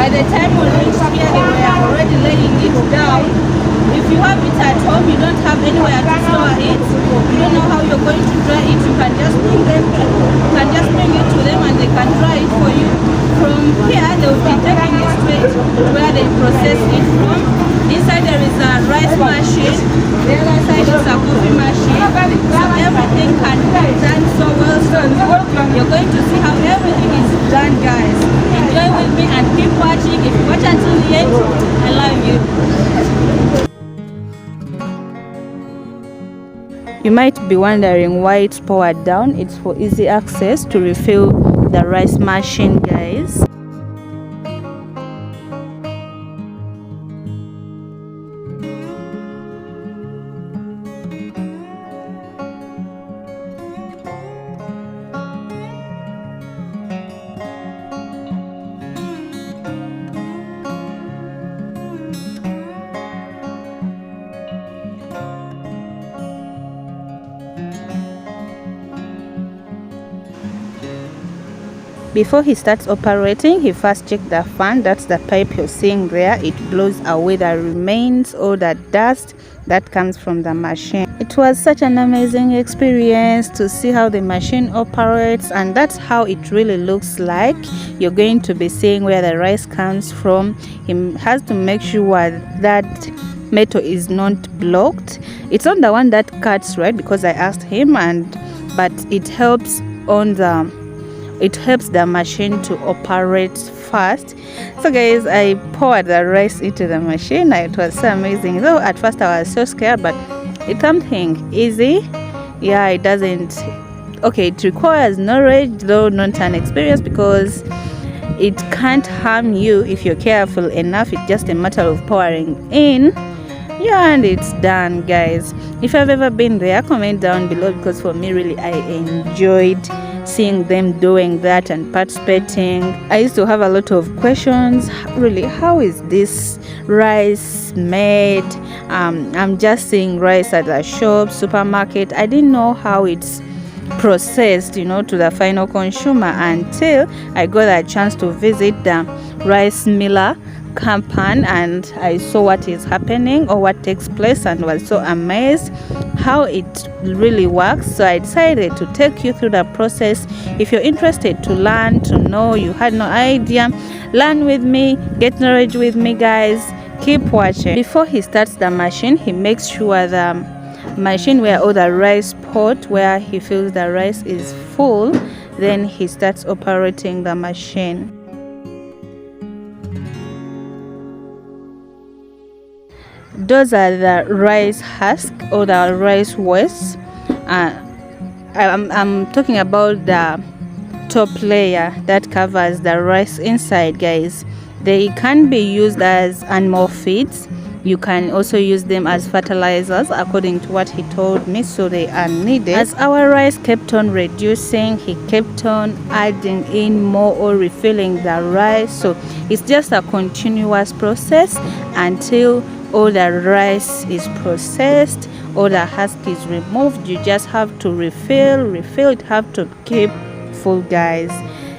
By the time we reach here, they were already laying it down. If you have it at home, you don't have anywhere to store it, you don't know how you're going to dry it, you can just bring it to them and they can dry it for you. From here, they will be taking it straight where they process it from. Inside there is a rice machine, the other side is a coffee machine, so everything can be done so well. So you're going to see how everything is done, guys. Enjoy with me and keep watching. If you watch until the end, I love you. You might be wondering why it's powered down. It's for easy access to refill the rice machine, guys. Before he starts operating, he first checks the fan. That's the pipe you're seeing there. It blows away the remains or the dust that comes from the machine. It was such an amazing experience to see how the machine operates, and that's how it really looks like. You're going to be seeing where the rice comes from. He has to make sure that metal is not blocked. It's not the one that cuts, right? Because I asked him, but it helps the machine to operate fast. So guys, I poured the rice into the machine. It was so amazing. Though at first I was so scared, but it's something easy. Yeah, it doesn't, okay, it requires knowledge, though not an experience, because it can't harm you if you're careful enough. It's just a matter of pouring in. Yeah, and it's done, guys. If I've ever been there, comment down below, because for me, really, I enjoyed seeing them doing that and participating. I used to have a lot of questions. Really, how is this rice made? I'm just seeing rice at the shop, supermarket. I didn't know how it's processed, to the final consumer, until I got a chance to visit the rice miller company and I saw what is happening or what takes place, and was so amazed how it really works. So I decided to take you through the process. If you're interested to learn, to know, you had no idea, learn with me, get knowledge with me, guys. Keep watching. Before he starts the machine, he makes sure the machine where all the rice pot where he fills the rice is full. Then he starts operating the machine. Those are the rice husk or the rice waste. I'm talking about the top layer that covers the rice inside, guys. They can be used as animal feeds. You can also use them as fertilizers, according to what he told me, so they are needed. As our rice kept on reducing, he kept on adding in more or refilling the rice. So it's just a continuous process until all the rice is processed, all the husk is removed. You just have to refill it, have to keep full, guys.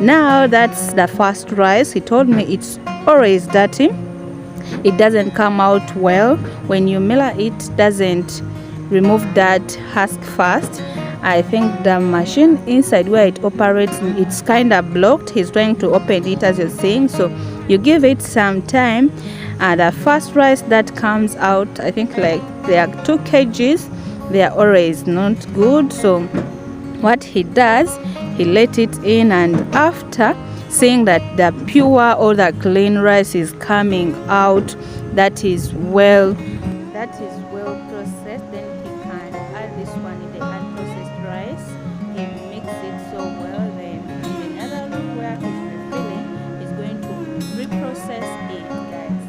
Now that's the first rice. He told me it's always dirty. It doesn't come out well. When you mill it, doesn't remove that husk fast. I think the machine inside where it operates, it's kind of blocked. He's trying to open it, as you're seeing, so you give it some time. The first rice that comes out, I think like they are 2 kgs. They are always not good. So what he does, he let it in, and after seeing that the pure or the clean rice is coming out, that is well processed, then he can add this one in the unprocessed rice. He mixes it so well. Then in another room where he's refilling, he's going to reprocess it, guys.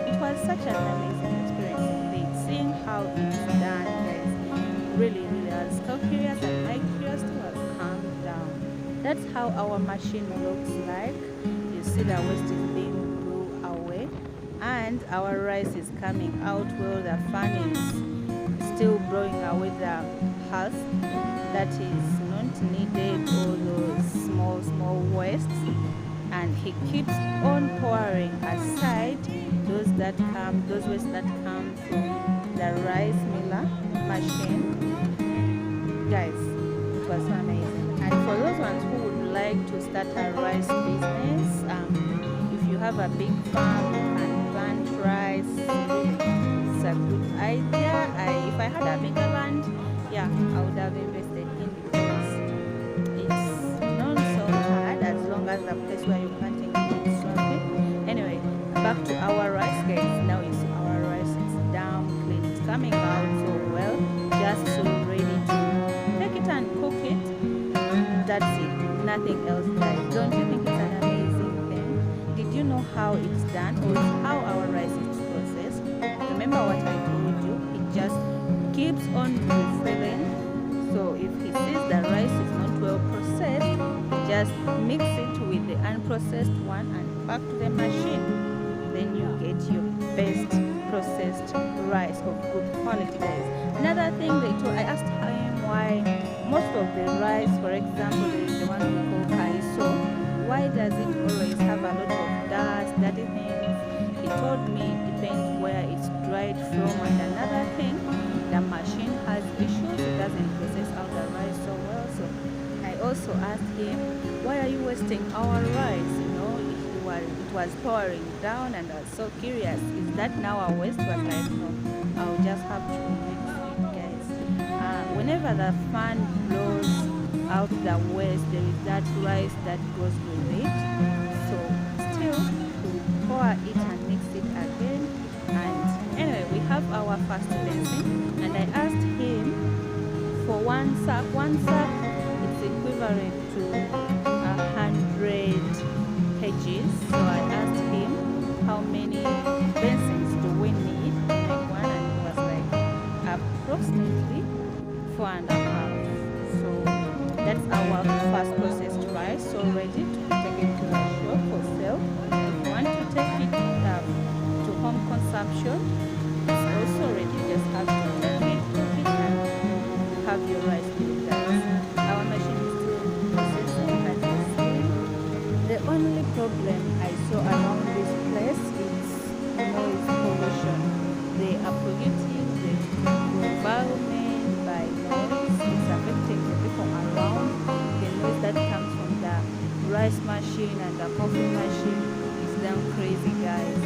It was such an amazing experience indeed, seeing how it's done, guys. Really, I was so curious, and my curiosity was calmed down. That's how our machine looks like. You see the waste is being blew away, and our rice is coming out well. The fan is still blowing away the husk that is not needed, all those small wastes. and he keeps on pouring aside those waste that come from the rice miller machine. Guys, it was so amazing. And for those ones who would like to start a rice business, if you have a big farm, you can plant rice. Really, it's a good idea. If I had a bigger land, yeah, I would have invested in it because it's not so hard as long as the place where you're planting it is swampy. Anyway, back to our rice, guys. Now you see our rice, it's damn clean, it's coming out so well, just so ready to take it and cook it. That's it, nothing else, guys. Don't you think it's an amazing thing? Did you know how it's done or how our rice is processed? Remember what I told you, it just keeps on refilling. So if he sees the rice is not well processed, he just mix it with the unprocessed one and back to the machine. Then you get your best processed rice of good quality, guys. Another thing I asked him why most of the rice, for example, the one we call kaiso, why does it always have a lot of dust, dirty things? He told me it depends where it's dried from, and another thing, the machine has issues, it doesn't process out the rice so well. So I also asked him, why are you wasting our rice? It was pouring down, and I was so curious, is that now a waste? But like, no, I'll just have to mix it, guys. Whenever the fan blows out the waste, there is that rice that goes with it. So still, we pour it and mix it again. And anyway, we have our first lesson, and I asked him for one sack, it's equivalent to 100 pages. So I asked him how many basins do we need to make one, and it was like approximately 4.5. So that's our first processed rice, so ready to be taken to the shop for sale. If you want to take it to home consumption, it's also ready. You just have to take it, cook it, and have your rice with that. Our machine is still processing, as you see. The only problem I saw around this place is noise pollution. They are polluting the environment by noise. It's affecting the people around. The noise that comes from the rice machine and the coffee machine is damn crazy, guys.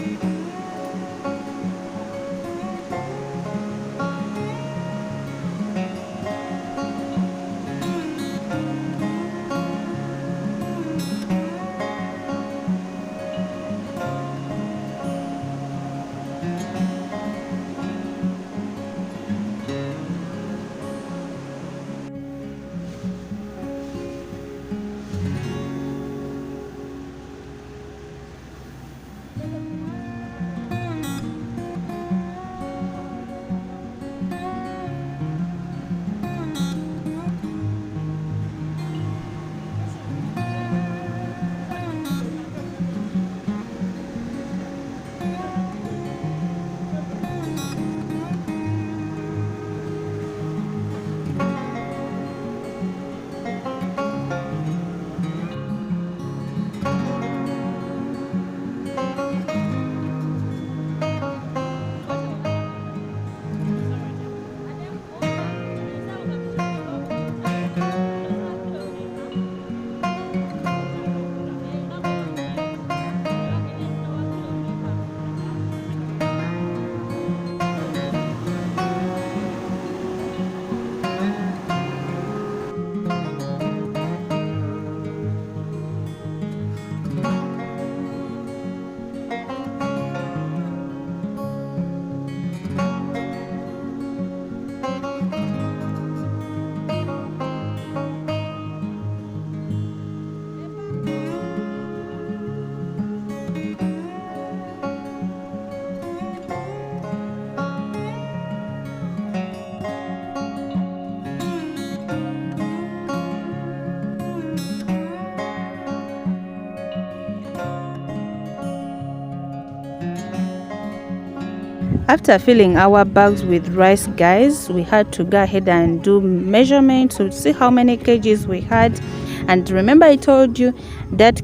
After filling our bags with rice, guys, we had to go ahead and do measurement to see how many kgs we had. And remember, I told you that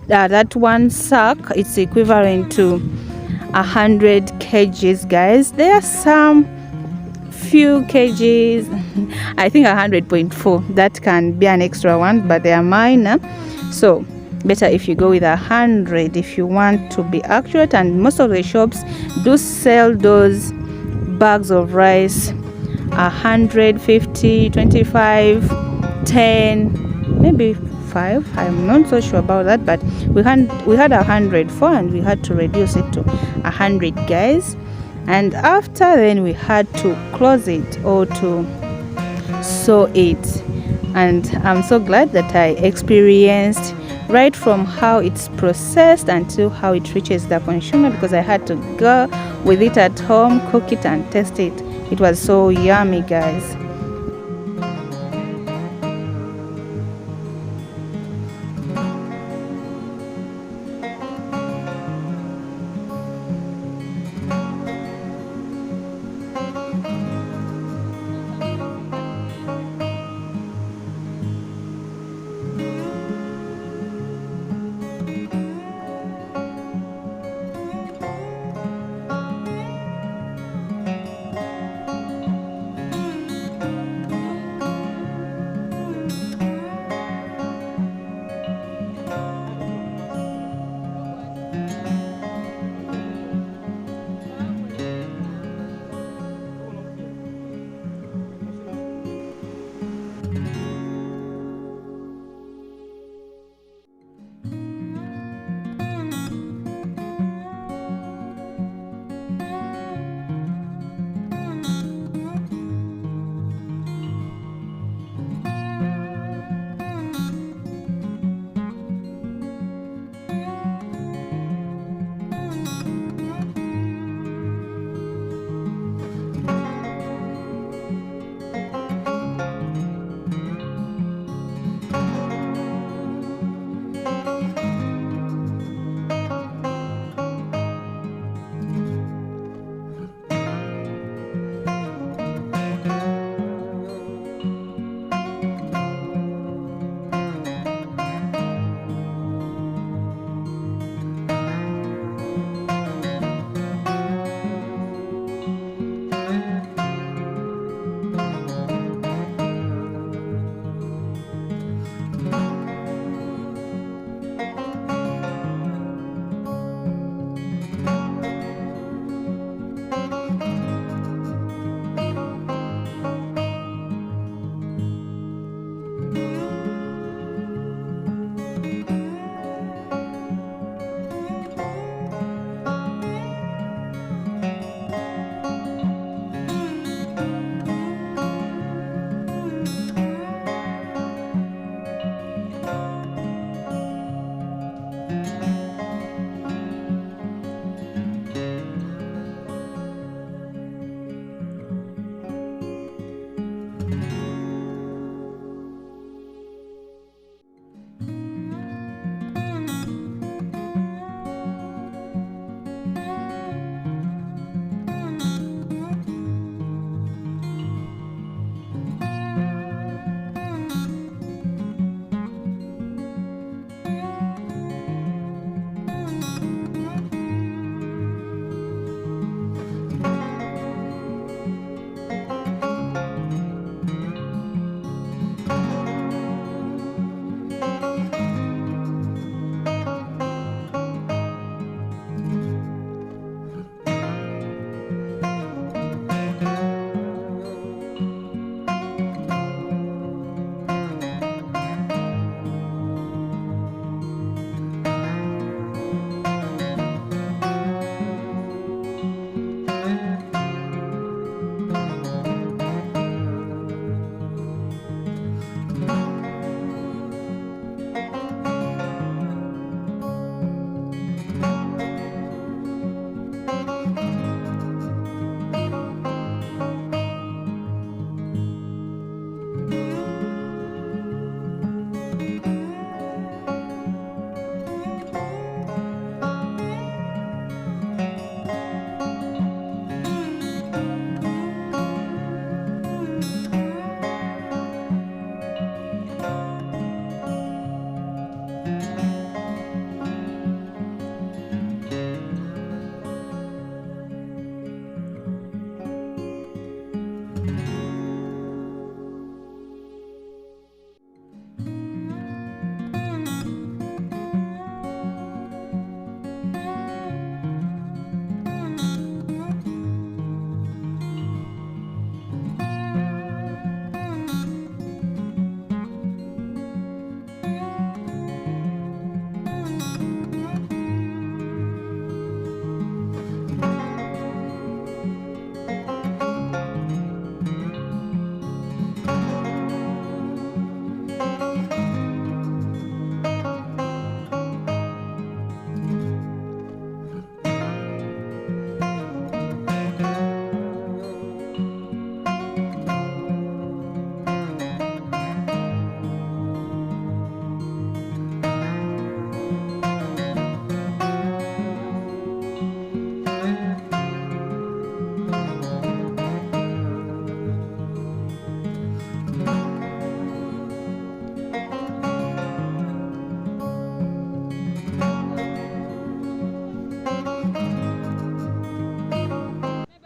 that one sack, it's equivalent to 100 kgs, guys. There are some few kgs, I think 100.4, that can be an extra one, but they are minor. So better if you go with 100 if you want to be accurate. And most of the shops do sell those bags of rice 150, 25, 10, maybe 5. I'm not so sure about that, but we had 104 and we had to reduce it to 100, guys. And after then we had to close it or to sew it. And I'm so glad that I experienced right from how it's processed until how it reaches the consumer, because I had to go with it at home, cook it and taste it. It was so yummy, guys.